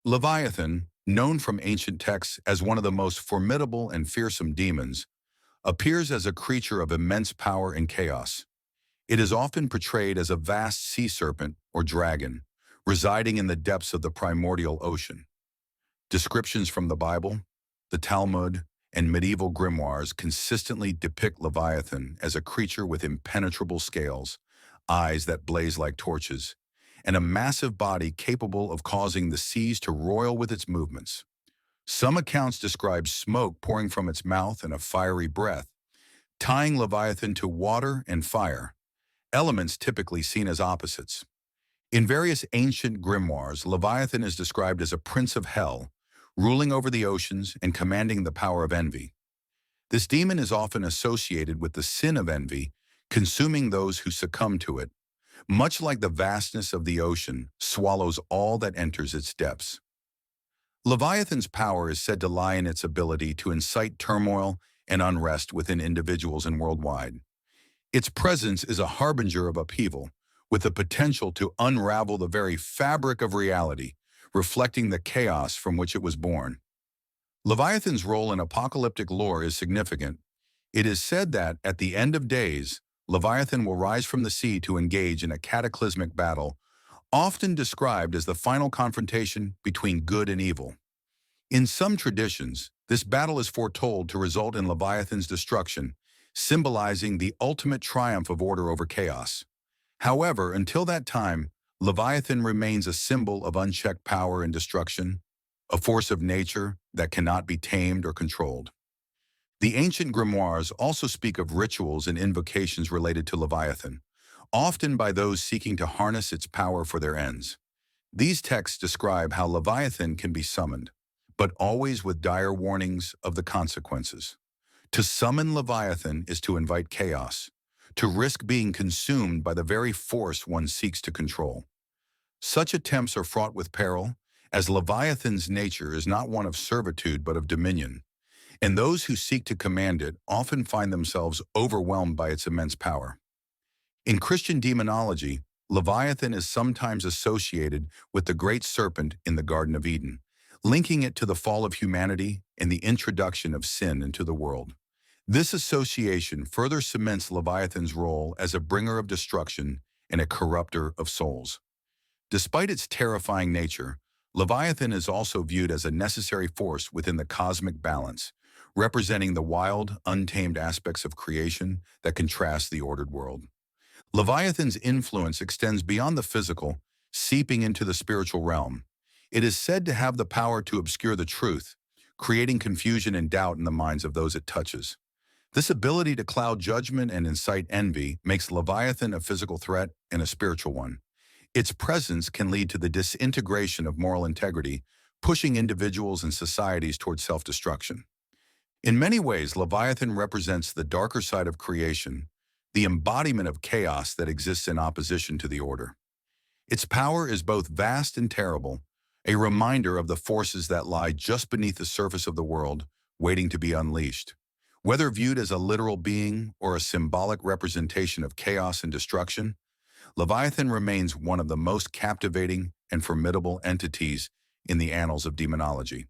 Leviathan, known from ancient texts as one of the most formidable and fearsome demons, appears as a creature of immense power and chaos. It is often portrayed as a vast sea serpent or dragon, residing in the depths of the primordial ocean. Descriptions from the Bible, the Talmud, and medieval grimoires consistently depict Leviathan as a creature with impenetrable scales, eyes that blaze like torches, and a massive body capable of causing the seas to roil with its movements. Some accounts describe smoke pouring from its mouth and a fiery breath, tying Leviathan to water and fire, elements typically seen as opposites. In various ancient grimoires, Leviathan is described as a prince of hell, ruling over the oceans and commanding the power of envy. This demon is often associated with the sin of envy, consuming those who succumb to it, much like the vastness of the ocean swallows all that enters its depths. Leviathan's power is said to lie in its ability to incite turmoil and unrest within individuals and worldwide. Its presence is a harbinger of upheaval, with the potential to unravel the very fabric of reality, reflecting the chaos from which it was born. Leviathan's role in apocalyptic lore is significant. It is said that, at the end of days, Leviathan will rise from the sea to engage in a cataclysmic battle, often described as the final confrontation between good and evil. In some traditions, this battle is foretold to result in Leviathan's destruction, symbolizing the ultimate triumph of order over chaos. However, until that time, Leviathan remains a symbol of unchecked power and destruction, a force of nature that cannot be tamed or controlled. The ancient grimoires also speak of rituals and invocations related to Leviathan, often by those seeking to harness its power for their ends. These texts describe how Leviathan can be summoned, but always with dire warnings of the consequences. To summon Leviathan is to invite chaos, to risk being consumed by the very force one seeks to control. Such attempts are fraught with peril, as Leviathan's nature is not one of servitude but of dominion, and those who seek to command it often find themselves overwhelmed by its immense power. In Christian demonology, Leviathan is sometimes associated with the great serpent in the Garden of Eden, linking it to the fall of humanity and the introduction of sin into the world. This association further cements Leviathan's role as a bringer of destruction and a corrupter of souls. Despite its terrifying nature, Leviathan is also viewed as a necessary force within the cosmic balance, representing the wild, untamed aspects of creation that contrast the ordered world. Leviathan's influence extends beyond the physical, seeping into the spiritual realm. It is said to have the power to obscure the truth, creating confusion and doubt in the minds of those it touches. This ability to cloud judgment and incite envy makes Leviathan a physical threat and a spiritual one. Its presence can lead to the disintegration of moral integrity, pushing individuals and societies towards self-destruction. In many ways, Leviathan represents the darker side of creation, the embodiment of chaos that exists in opposition to the order. Its power is both vast and terrible, a reminder of the forces that lie just beneath the surface of the world, waiting to be unleashed. Whether viewed as a literal being or a symbolic representation of chaos and destruction, Leviathan remains one of the most captivating and formidable entities in the annals of demonology.